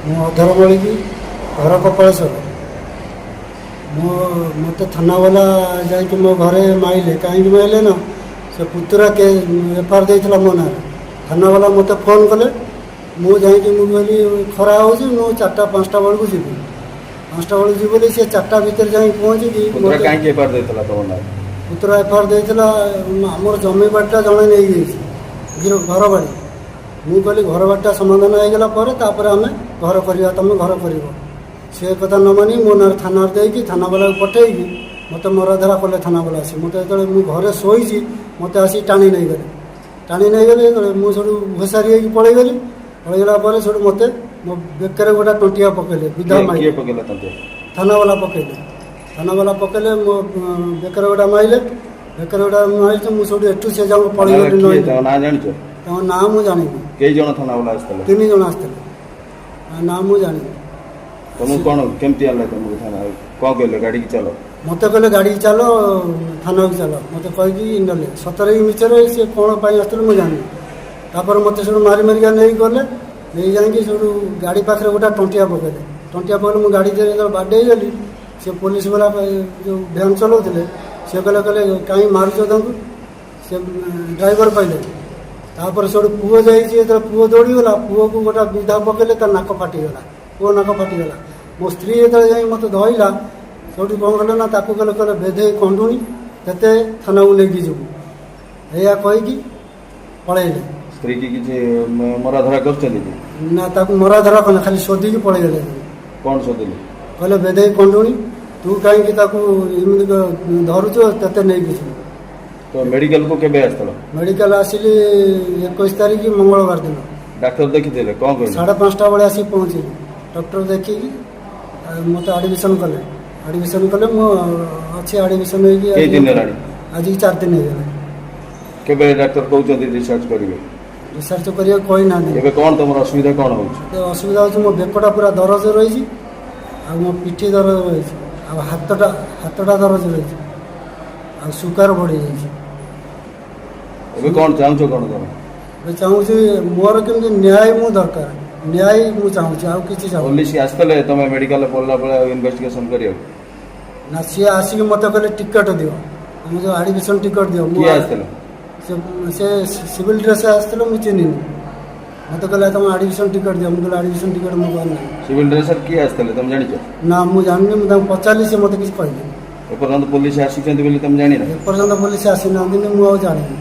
ମୁଁ ଅଧରମଳି ଘର କପାଳେଶ୍ୱର। ମୋତେ ଥାନାବାଲା ଯାଇକି ମୋ ଘରେ ମାଇଲେ। କାହିଁକି ମାଇଲେ ନା, ସେ ପୁତୁରା ଏଫଆଇଆର ଦେଇଥିଲା ମୋ ନାଁରେ। ଥାନାବାଲା ମୋତେ ଫୋନ୍ କଲେ। ମୁଁ ଯାଇକି ମୁଁ କହିଲି ଖରା ହେଉଛି, ମୁଁ 4ଟା 5ଟା ବେଳକୁ ଯିବି। 5ଟା ବେଳକୁ ଯିବି ବୋଲି ସେ 4ଟା ଭିତରେ ଯାଇ ପହଞ୍ଚିକି କାହିଁକି ଏଫଆଇଆର ଦେଇଥିଲା ତମ ନାଁରେ? ପୁତୁରା ଏଫଆଇଆର ଦେଇଥିଲା, ଆମର ଜମି ବାଡ଼ିଟା ଜଣେ ନେଇଯାଇଛି, ଘର ବାଡ଼ି। ମୁଁ କହିଲି ଘର ବାଡ଼ିଟା ସମାଧାନ ହେଇଗଲା ପରେ ତାପରେ ଆମେ ଘର କରିବା, ତୁମେ ଘର କରିବ। ସେ କଥା ନ ମାନି ମୋ ନାଁରେ ଥାନାରେ ଦେଇକି ଥାନାବାଲାକୁ ପଠେଇକି ମୋତେ ମରାଧରା କଲେ। ଥାନାବାଲା ଆସି ମୋତେ ଯେତେବେଳେ ମୁଁ ଘରେ ଶୋଇଛି ମୋତେ ଆସି ଟାଣି ନେଇଗଲେ। ଯେତେବେଳେ ମୁଁ ସେଠୁ ଘୋଷାରି ହେଇକି ପଳେଇଗଲି। ପଳେଇଗଲା ପରେ ସେଠୁ ମୋତେ ମୋ ବେକରେ ଗୋଟେ ଟଣ୍ଟିଆ ପକେଇଲେ, ବିଧା ମାଇଲେ। ଥାନାବାଲା ପକେଇଲେ ମୋ ବେକରେ ଗୋଟେ ମାଇଲେ। ବେକରେ ଗୋଟେ ମାଇଲେ ମୁଁ ସେଠୁ ଏଠୁ ସେ ଯାଉ ପଳେଇଗଲି। ତାଙ୍କ ନାଁ ମୁଁ ଜାଣିନି। କେଇ ଜଣ ଥାନାବାଲା ଆସିଥିଲେ? 3 ଜଣ ଆସିଥିଲେ। ନାଁ ମୁଁ ଜାଣିନି। ତମକୁ କ'ଣ କେମିତି ଆଣିଲେ ତମକୁ ଥାନା? କ'ଣ କହିଲେ? ଗାଡ଼ିକି ଚାଲ? ମୋତେ କହିଲେ ଗାଡ଼ିକି ଚାଲ, ଥାନାକୁ ଚାଲ। ମୋତେ କହିକି ନେଲେ। ସତରେ କି ମିଛରେ ସେ କ'ଣ ପାଇଁ ଆସିଥିଲେ ମୁଁ ଜାଣିନି। ତାପରେ ମୋତେ ସେଠୁ ମାରି ମାରିକା ନେଇକି ଗଲେ। ନେଇ ଯାଇକି ସେଠୁ ଗାଡ଼ି ପାଖରେ ଗୋଟେ ଟଣ୍ଟିଆ ପକେଇଲେ। ମୁଁ ଗାଡ଼ି ଯେତେବେଳେ ବାଡ଼େଇ ଗଲି, ସେ ପୋଲିସ ବାଲା ଯେଉଁ ଭ୍ୟାନ୍ ଚଲାଉଥିଲେ ସେ କହିଲେ କାହିଁ ମାରୁଛ ତାଙ୍କୁ? ସେ ଡ୍ରାଇଭର କହିଲେ। ତାପରେ ସେଠୁ ପୁଅ ଯାଇଛି। ଯେତେବେଳେ ପୁଅ ଦୌଡ଼ିଗଲା, ପୁଅକୁ ଗୋଟେ ବିଧା ପକେଇଲେ, ତା ନାକ ଫାଟିଗଲା। ପୁଅ ନାକ ଫାଟିଗଲା। ମୋ ସ୍ତ୍ରୀ ଯେତେବେଳେ ଯାଇ ମୋତେ ଧଇଲା, ସେଠୁ କ'ଣ କଲେ ନା, ତାକୁ କହିଲେ ବେଧେଇ କଣ୍ଡୁଣି କେତେ ଥାନାକୁ ନେଇକି ଯିବୁ, ଏଇଆ କହିକି ପଳେଇଲେ। ସ୍ତ୍ରୀ କି କିଛି ମରାଧରା କରିଛନ୍ତି କି? ନା, ତାକୁ ମରାଧରା କଲେ, ଖାଲି ଶୋଧିକି ପଳେଇଗଲେ। କ'ଣ ଶୋଧିଲେ? କହିଲେ ବେଧେଇ କଣ୍ଡୁଣି, ତୁ କାହିଁକି ତାକୁ ଏମିତି ଧରୁଛୁ, ତତେ ନେଇକି ଯିବୁ। ତ ମେଡ଼ିକାଲକୁ କେବେ ଆସିଥିଲ? ମେଡ଼ିକାଲ ଆସିଲି 21 ତାରିଖ ମଙ୍ଗଳବାର ଦିନ। ଡାକ୍ତର ଦେଖିଥିଲେ? କ'ଣ କହିଲେ? 5:30 ବେଳେ ଆସିକି ପହଞ୍ଚିଲି। ଡକ୍ଟର ଦେଖିକି ମୋତେ ଆଡ଼ମିସନ୍ କଲେ। ମୁଁ ଅଛି ଆଡ଼ମିସନ୍ ହେଇକି। ଆଜିକି 4 ଦିନ ହେଇଗଲା। କେବେ ଡାକ୍ତର କହୁଛନ୍ତି ରିସର୍ଚ୍ଚ କରିବେ? ରିସର୍ଚ୍ଚ କରିବାକୁ କହିନାହାନ୍ତି। ଏବେ କ'ଣ ତମର ଅସୁବିଧା କ'ଣ ହେଉଛି? ଅସୁବିଧା ହେଉଛି ମୋ ବେକଟା ପୁରା ଦରଜ ରହିଛି, ଆଉ ମୋ ପିଠି ଦରଜ ରହିଛି, ଆଉ ହାତଟା ଦରଜ ରହିଛି, ଆଉ ସୁଗାର ବଢ଼ିଯାଇଛି। ଏବେ କ'ଣ ଚାହୁଁଛ? କ'ଣ ତମେ ଏବେ ଚାହୁଁଛି ମୋର କେମିତି ନ୍ୟାୟ ମୁଁ ଦରକାର, ନ୍ୟାୟ ମୁଁ ଚାହୁଁଛି, ଆଉ କିଛି ଚାହୁଁଛି। ପୋଲିସ ଆସିଥିଲେ ତମେ ମେଡ଼ିକାଲ ପଡ଼ିଲା ବେଳେ ଇନଭେଷ୍ଟିଗେସନ୍ କରିବାକୁ? ନା, ସିଏ ଆସିକି ମୋତେ କହିଲେ ଟିକେଟ୍ ଦିଅ, ଆମ ଯେଉଁ ଆଡ଼ମିସନ୍ ଟିକେଟ୍ ଦିଅ। କିଏ ଆସିଥିଲେ? ସେ ସିଭିଲ୍ ଡ୍ରେସ୍ ଆସିଥିଲେ, ମୁଁ ଚିହ୍ନିନି। ମୋତେ କହିଲେ ତମ ଆଡ଼ମିସନ୍ ଟିକେଟ୍ ଦିଅ। ମୁଁ କହିଲି ଆଡ଼ମିସନ୍ ଟିକେଟ୍ ମୁଁ କରିନାହିଁ। ସିଭିଲ୍ ଡ୍ରେସ୍ରେ କିଏ ଆସିଥିଲେ ତମେ ଜାଣିଛ? ନା, ମୁଁ ଜାଣିନି। ମୁଁ ତାଙ୍କୁ ପଚାରିଲି, ସେ ମୋତେ କିଛି କହିଲେନି। ଏପର୍ଯ୍ୟନ୍ତ ପୋଲିସ ଆସିଛନ୍ତି ବୋଲି ତମେ ଜାଣିନ? ଏପର୍ଯ୍ୟନ୍ତ ପୋଲିସ ଆସିନାହାନ୍ତି, ମୁଁ ଆଉ ଜାଣିନି।